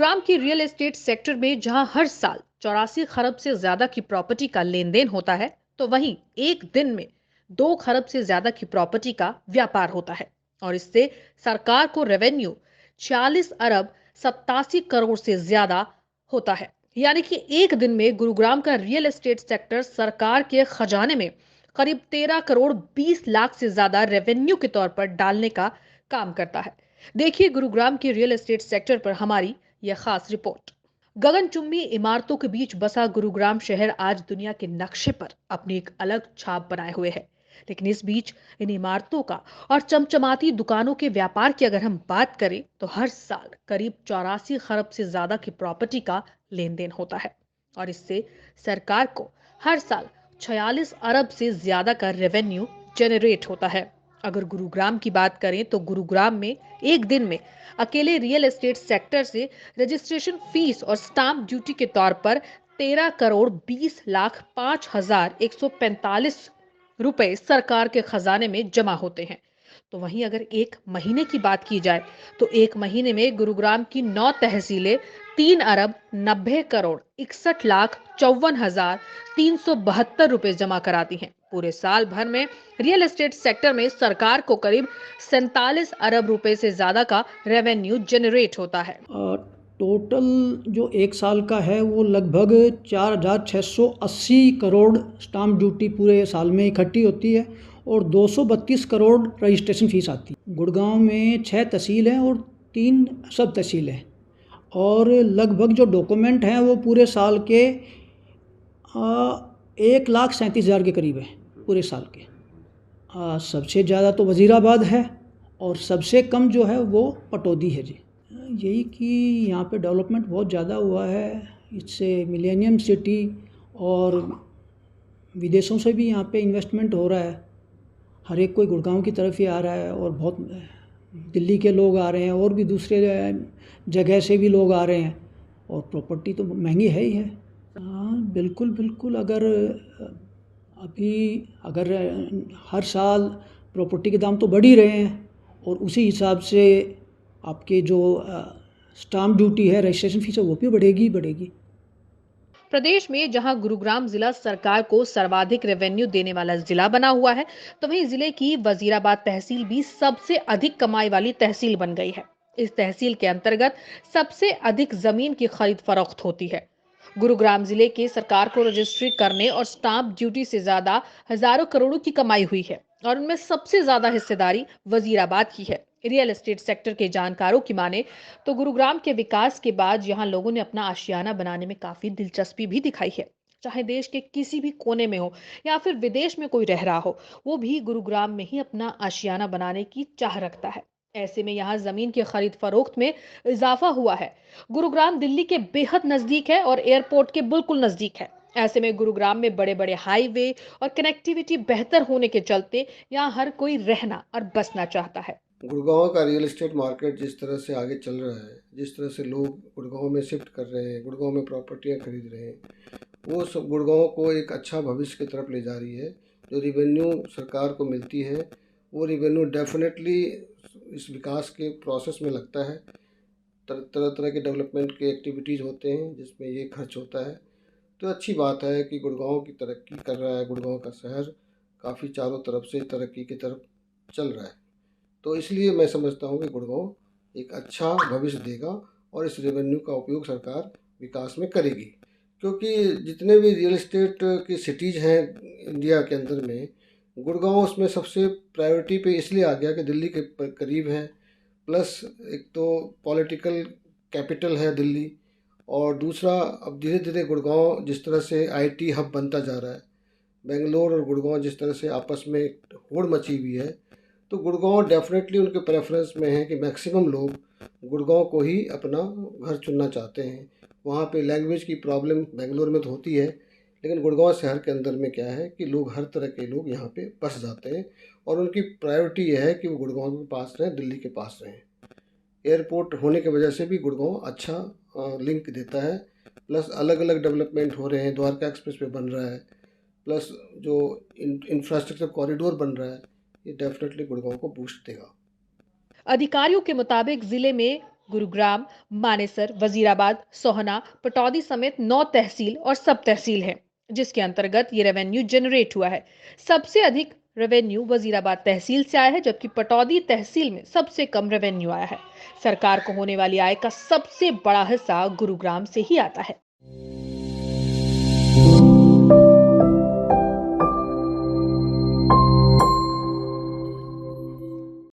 गुरुग्राम की real estate sector में जहां हर साल 84 खरब से ज्यादा की प्रॉपर्टी का लेन देन होता है, तो वहीं एक दिन में 2 खरब से ज्यादा की प्रॉपर्टी का व्यापार होता है। और इससे सरकार को रेवेन्यू 40 अरब 87 करोड़ से ज्यादा होता है। यानी कि एक दिन में गुरुग्राम का रियल एस्टेट सेक्टर सरकार के खजाने में करीब 13 करोड़ 20 लाख से ज्यादा रेवेन्यू के तौर पर डालने का काम करता है। देखिए गुरुग्राम के रियल एस्टेट सेक्टर पर हमारी यह खास रिपोर्ट। गगनचुंबी इमारतों के बीच बसा गुरुग्राम शहर आज दुनिया के नक्शे पर अपनी एक अलग छाप बनाए हुए है। लेकिन इस बीच इन इमारतों का और चमचमाती दुकानों के व्यापार की अगर हम बात करें, तो हर साल करीब 84 खरब से ज्यादा की प्रॉपर्टी का लेन देन होता है। और इससे सरकार को हर साल 46 अरब से ज्यादा का रेवेन्यू जनरेट होता है। अगर गुरुग्राम की बात करें, तो गुरुग्राम में एक दिन में अकेले रियल एस्टेट सेक्टर से रजिस्ट्रेशन फीस और स्टाम्प ड्यूटी के तौर पर 13 करोड़ 20 लाख 5 हजार 145 रुपए सरकार के खजाने में जमा होते हैं। तो वहीं अगर एक महीने की बात की जाए, तो एक महीने में गुरुग्राम की 9 तहसीलें 3 अरब 90 करोड़ 61 लाख 54 हजार 372 रुपए जमा कराती हैं। पूरे साल भर में रियल एस्टेट सेक्टर में सरकार को करीब 47 अरब रुपए से ज्यादा का रेवेन्यू जनरेट होता है। टोटल जो एक साल का है वो लगभग 4,680 करोड़ स्टाम्प ड्यूटी पूरे साल में इकट्ठी होती है और 232 करोड़ रजिस्ट्रेशन फ़ीस आती है। गुड़गांव में 6 तहसील हैं और 3 सब तहसील हैं और लगभग जो डॉक्यूमेंट हैं वो पूरे साल के 1,37,000 के करीब है पूरे साल के। सबसे ज़्यादा तो वज़ीराबाद है और सबसे कम जो है वो पटौदी है जी। यही कि यहाँ पे डेवलपमेंट बहुत ज़्यादा हुआ है, इससे मिलेनियम सिटी और विदेशों से भी यहाँ पे इन्वेस्टमेंट हो रहा है। हर एक कोई गुड़गांव की तरफ ही आ रहा है और बहुत दिल्ली के लोग आ रहे हैं और भी दूसरे जगह से भी लोग आ रहे हैं और प्रॉपर्टी तो महंगी है ही है। हाँ बिल्कुल बिल्कुल, अगर हर साल प्रॉपर्टी के दाम तो बढ़ ही रहे हैं और उसी हिसाब से आपके जो स्टाम्प ड्यूटी है, रजिस्ट्रेशन फीस है, वो भी बढ़ेगी ही बढ़ेगी। प्रदेश में जहां गुरुग्राम जिला सरकार को सर्वाधिक रेवेन्यू देने वाला जिला बना हुआ है, तो वहीं जिले की वजीराबाद तहसील भी सबसे अधिक कमाई वाली तहसील बन गई है। इस तहसील के अंतर्गत सबसे अधिक जमीन की खरीद फरोख्त होती है। गुरुग्राम जिले के सरकार को रजिस्ट्री करने और स्टाम्प ड्यूटी से ज्यादा हजारों करोड़ों की कमाई हुई है और उनमें सबसे ज्यादा हिस्सेदारी वजीराबाद की है। रियल एस्टेट सेक्टर के जानकारों की माने, तो गुरुग्राम के विकास के बाद यहाँ लोगों ने अपना आशियाना बनाने में काफी दिलचस्पी भी दिखाई है। चाहे देश के किसी भी कोने में हो या फिर विदेश में कोई रह रहा हो, वो भी गुरुग्राम में ही अपना आशियाना बनाने की चाह रखता है। ऐसे में यहाँ जमीन की खरीद फरोख्त में इजाफा हुआ है। गुरुग्राम दिल्ली के बेहद नजदीक है और एयरपोर्ट के बिल्कुल नजदीक है। ऐसे में गुरुग्राम में बड़े बड़े हाईवे और कनेक्टिविटी बेहतर होने के चलते यहाँ हर कोई रहना और बसना चाहता है। गुड़गांव का रियल एस्टेट मार्केट जिस तरह से आगे चल रहा है, जिस तरह से लोग गुड़गांव में शिफ्ट कर रहे हैं, गुड़गांव में प्रॉपर्टियां खरीद रहे हैं, वो सब गुड़गांव को एक अच्छा भविष्य की तरफ ले जा रही है। जो रिवेन्यू सरकार को मिलती है, वो रिवेन्यू डेफिनेटली इस विकास के प्रोसेस में लगता है। तरह तरह के डेवलपमेंट के एक्टिविटीज़ होते हैं जिसमें ये खर्च होता है। तो अच्छी बात है कि गुड़गांव की तरक्की कर रहा है, गुड़गांव का शहर काफ़ी चारों तरफ से तरक्की की तरफ चल रहा है। तो इसलिए मैं समझता हूँ कि गुड़गांव एक अच्छा भविष्य देगा और इस रेवेन्यू का उपयोग सरकार विकास में करेगी। क्योंकि जितने भी रियल एस्टेट की सिटीज़ हैं इंडिया के अंदर में, गुड़गांव उसमें सबसे प्रायोरिटी पे इसलिए आ गया कि दिल्ली के करीब है, प्लस एक तो पॉलिटिकल कैपिटल है दिल्ली, और दूसरा अब धीरे धीरे गुड़गांव जिस तरह से आईटी हब बनता जा रहा है, बेंगलोर और गुड़गांव जिस तरह से आपस में एक होड़ मची हुई है, तो गुड़गांव डेफिनेटली उनके प्रेफरेंस में है कि मैक्सिमम लोग गुड़गांव को ही अपना घर चुनना चाहते हैं। वहाँ पे लैंग्वेज की प्रॉब्लम बेंगलोर में तो होती है, लेकिन गुड़गांव शहर के अंदर में क्या है कि लोग हर तरह के लोग यहाँ पे बस जाते हैं और उनकी प्रायोरिटी यह है कि वो गुड़गांव के पास रहें, दिल्ली के पास रहें। एयरपोर्ट होने की वजह से भी गुड़गांव अच्छा लिंक देता है, प्लस अलग अलग डेवलपमेंट हो रहे हैं, द्वारका एक्सप्रेस वे बन रहा है, प्लस जो इंफ्रास्ट्रक्चर कॉरिडोर बन रहा है, ये डेफिनेटली गुड़गांव को बूस्ट देगा। अधिकारियों के मुताबिक जिले में गुरुग्राम, मानेसर, वजीराबाद, सोहना, पटौदी समेत 9 तहसील और सब तहसील हैं, जिसके अंतर्गत ये रेवेन्यू जनरेट हुआ है। सबसे अधिक रेवेन्यू वजीराबाद तहसील से आया है, जबकि पटौदी तहसील में सबसे कम रेवेन्यू आया है। सरकार को होने वाली आय का सबसे बड़ा हिस्सा गुरुग्राम से ही आता है।